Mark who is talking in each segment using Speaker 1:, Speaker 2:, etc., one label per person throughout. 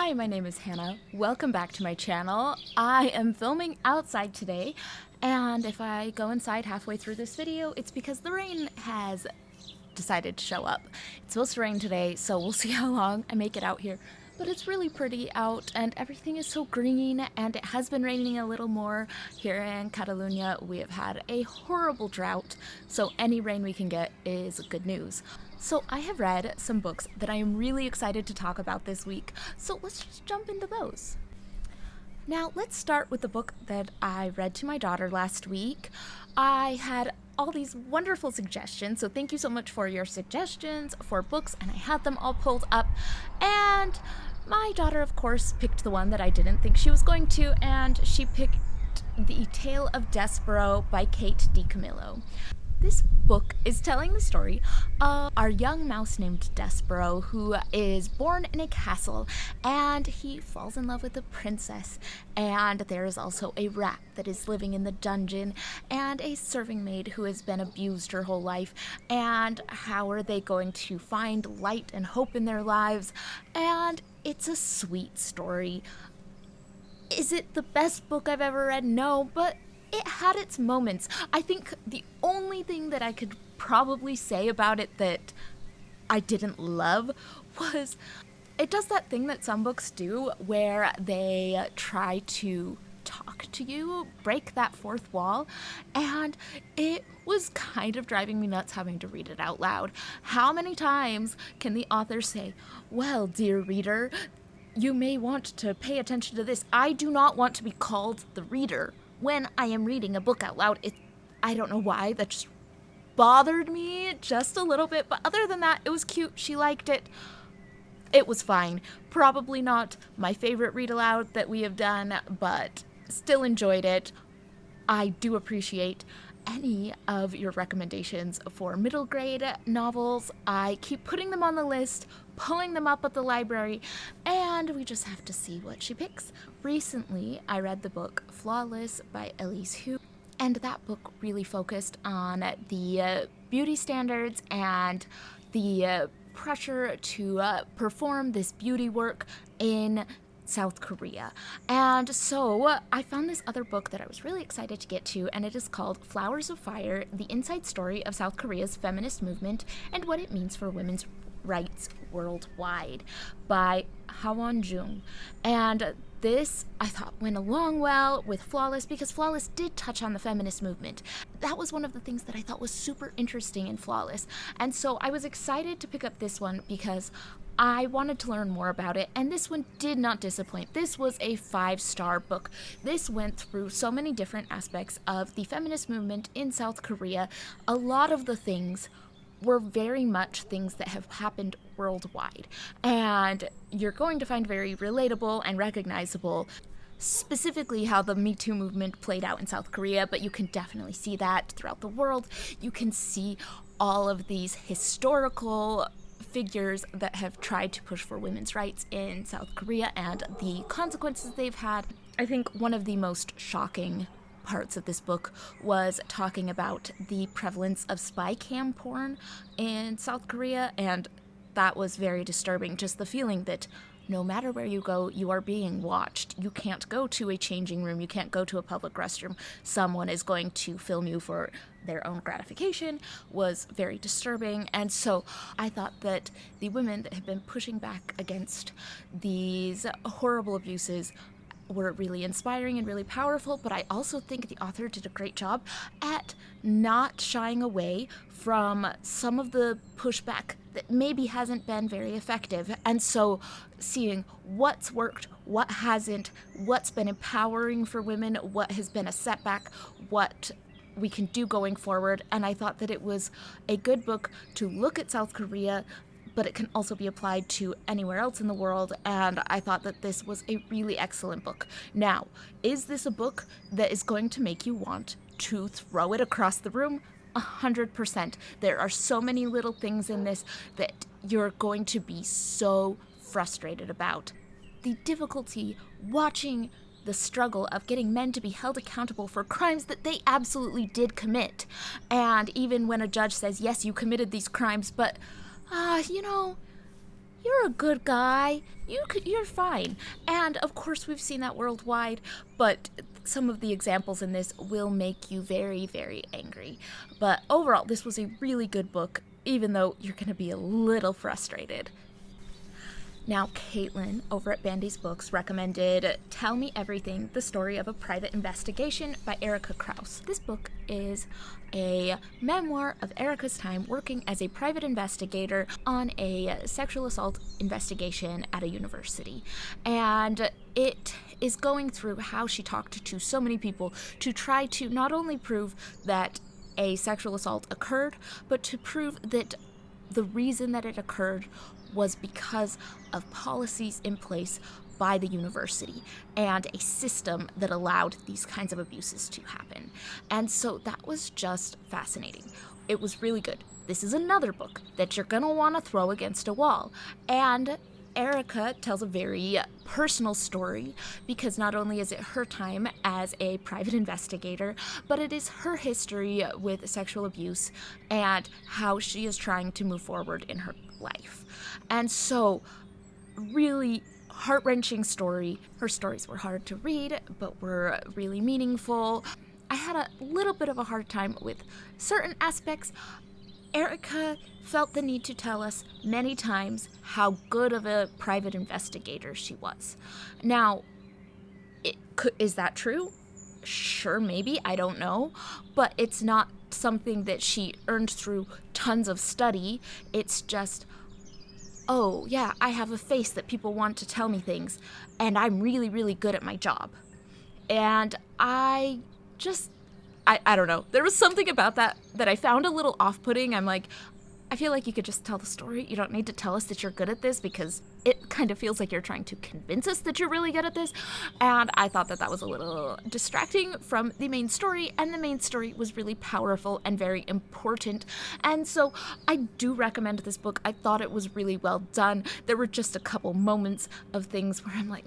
Speaker 1: Hi, my name is Hannah. Welcome back to my channel. I am filming outside today, and if I go inside halfway through this video, it's because the rain has decided to show up. It's supposed to rain today, so we'll see how long I make it out here. But it's really pretty out, and everything is so green, and it has been raining a little more. Here in Catalonia, we have had a horrible drought, so any rain we can get is good news. So I have read some books that I am really excited to talk about this week, so let's just jump into those. Now, let's start with the book that I read to my daughter last week. I had all these wonderful suggestions, so thank you so much for your suggestions for books, and I had them all pulled up. And my daughter, of course, picked the one that I didn't think she was going to, and she picked The Tale of Desperaux by Kate DiCamillo. This book is telling the story of our young mouse named Desperaux, who is born in a castle, and he falls in love with a princess. And there is also a rat that is living in the dungeon, and a serving maid who has been abused her whole life. And how are they going to find light and hope in their lives? And it's a sweet story. Is it the best book I've ever read? No, but it had its moments. I think the only thing that I could probably say about it that I didn't love was it does that thing that some books do where they try to talk to you, break that fourth wall, and it was kind of driving me nuts having to read it out loud. How many times can the author say, "Well, dear reader, you may want to pay attention to this. I do not want to be called the reader when I am reading a book out loud." I don't know why, that just bothered me just a little bit, but other than that, it was cute. She liked it. It was fine. Probably not my favorite read aloud that we have done, but still enjoyed it. I do appreciate any of your recommendations for middle grade novels. I keep putting them on the list, pulling them up at the library, and we just have to see what she picks. Recently, I read the book Flawless by Elise Hu, and that book really focused on the beauty standards and the pressure to perform this beauty work in South Korea. And so I found this other book that I was really excited to get to, and it is called Flowers of Fire, The Inside Story of South Korea's Feminist Movement and What It Means for Women's Rights Worldwide by Hwon Jung. And this, I thought, went along well with Flawless because Flawless did touch on the feminist movement. That was one of the things that I thought was super interesting in Flawless. And so I was excited to pick up this one because I wanted to learn more about it, and this one did not disappoint. This was a 5-star book. This went through so many different aspects of the feminist movement in South Korea. A lot of the things were very much things that have happened worldwide, and you're going to find very relatable and recognizable, specifically how the Me Too movement played out in South Korea, but you can definitely see that throughout the world. You can see all of these historical figures that have tried to push for women's rights in South Korea and the consequences they've had. I think one of the most shocking parts of this book was talking about the prevalence of spy cam porn in South Korea, and that was very disturbing. Just the feeling that no matter where you go, you are being watched. You can't go to a changing room. You can't go to a public restroom. Someone is going to film you for their own gratification was very disturbing. And so I thought that the women that have been pushing back against these horrible abuses were really inspiring and really powerful, but I also think the author did a great job at not shying away from some of the pushback that maybe hasn't been very effective. And so seeing what's worked, what hasn't, what's been empowering for women, what has been a setback, what we can do going forward. And I thought that it was a good book to look at South Korea, but it can also be applied to anywhere else in the world, and I thought that this was a really excellent book. Now, is this a book that is going to make you want to throw it across the room? 100%. There are so many little things in this that you're going to be so frustrated about. The difficulty watching the struggle of getting men to be held accountable for crimes that they absolutely did commit. And even when a judge says, yes, you committed these crimes, but, you're a good guy. You're fine. And of course, we've seen that worldwide, but some of the examples in this will make you very, very angry. But overall, this was a really good book, even though you're going to be a little frustrated. Now, Caitlin over at Bandy's Books recommended Tell Me Everything, The Story of a Private Investigation by Erica Krause. This book is a memoir of Erica's time working as a private investigator on a sexual assault investigation at a university. And it is going through how she talked to so many people to try to not only prove that a sexual assault occurred, but to prove that the reason that it occurred was because of policies in place by the university and a system that allowed these kinds of abuses to happen. And so that was just fascinating. It was really good. This is another book that you're gonna want to throw against a wall. And Erica tells a very personal story because not only is it her time as a private investigator, but it is her history with sexual abuse and how she is trying to move forward in her life. And so, really heart-wrenching story. Her stories were hard to read, but were really meaningful. I had a little bit of a hard time with certain aspects. Erica felt the need to tell us many times how good of a private investigator she was. Now, is that true? Sure, maybe, I don't know. But it's not something that she earned through tons of study. It's just, oh, yeah, I have a face that people want to tell me things, and I'm really, really good at my job. And I don't know. There was something about that I found a little off-putting. I'm like, I feel like you could just tell the story. You don't need to tell us that you're good at this because it kind of feels like you're trying to convince us that you're really good at this. And I thought that was a little distracting from the main story, and the main story was really powerful and very important. And so I do recommend this book. I thought it was really well done. There were just a couple moments of things where I'm like,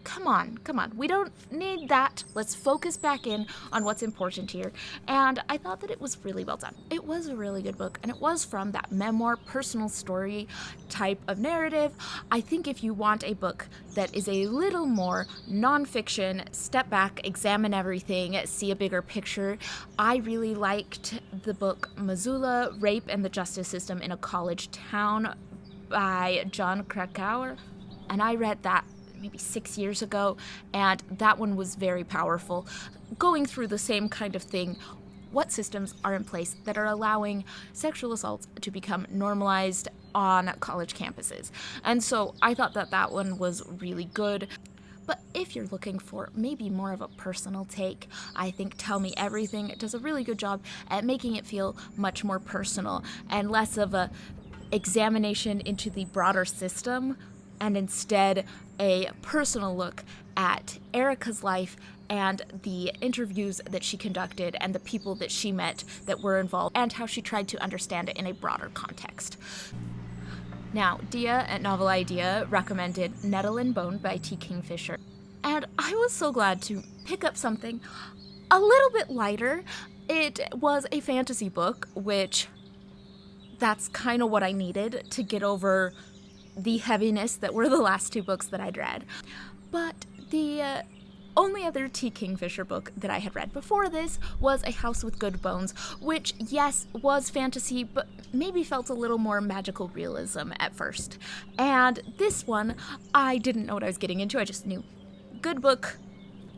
Speaker 1: come on. We don't need that. Let's focus back in on what's important here. And I thought that it was really well done. It was a really good book, and it was from that memoir, personal story type of narrative. I think if you want a book that is a little more nonfiction, step back, examine everything, see a bigger picture, I really liked the book Missoula, Rape and the Justice System in a College Town by John Krakauer. And I read that maybe 6 years ago, and that one was very powerful, going through the same kind of thing. What systems are in place that are allowing sexual assaults to become normalized on college campuses? And so I thought that one was really good. But if you're looking for maybe more of a personal take, I think Tell Me Everything does a really good job at making it feel much more personal and less of a examination into the broader system, and instead a personal look at Erica's life and the interviews that she conducted and the people that she met that were involved and how she tried to understand it in a broader context. Now, Dia at Novel Idea recommended Nettle and Bone by T. Kingfisher, and I was so glad to pick up something a little bit lighter. It was a fantasy book, which that's kind of what I needed to get over the heaviness that were the last two books that I'd read. But the only other T. Kingfisher book that I had read before this was A House with Good Bones, which, yes, was fantasy, but maybe felt a little more magical realism at first. And this one, I didn't know what I was getting into. I just knew, good book,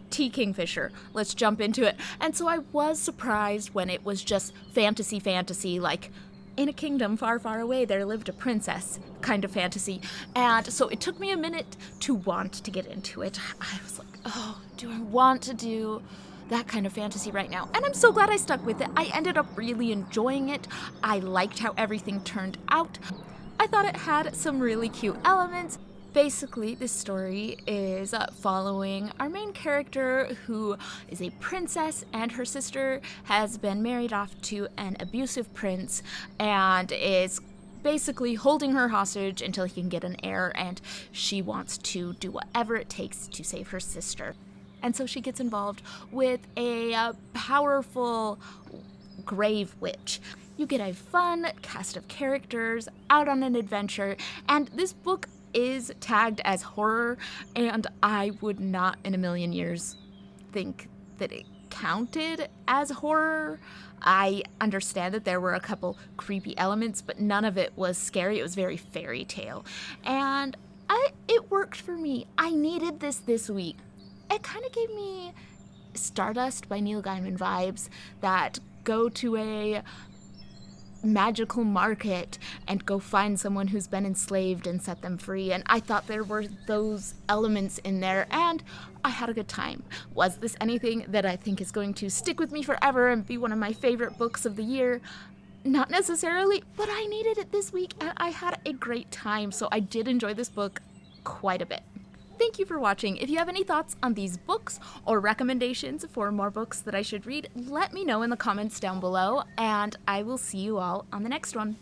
Speaker 1: T. Kingfisher, let's jump into it. And so I was surprised when it was just fantasy, like, in a kingdom far, far away, there lived a princess kind of fantasy. And so it took me a minute to want to get into it. I was like, oh, do I want to do that kind of fantasy right now? And I'm so glad I stuck with it. I ended up really enjoying it. I liked how everything turned out. I thought it had some really cute elements. Basically, this story is following our main character, who is a princess, and her sister has been married off to an abusive prince and is basically holding her hostage until he can get an heir, and she wants to do whatever it takes to save her sister. And so she gets involved with a powerful grave witch. You get a fun cast of characters out on an adventure, and this book is tagged as horror, and I would not in a million years think that it counted as horror. I understand that there were a couple creepy elements, but none of it was scary. It was very fairy tale. And it worked for me. I needed this week. It kind of gave me Stardust by Neil Gaiman vibes, that go to a magical market and go find someone who's been enslaved and set them free. And I thought there were those elements in there, and I had a good time. Was this anything that I think is going to stick with me forever and be one of my favorite books of the year? Not necessarily, but I needed it this week and I had a great time, so I did enjoy this book quite a bit. Thank you for watching. If you have any thoughts on these books or recommendations for more books that I should read, let me know in the comments down below, and I will see you all on the next one.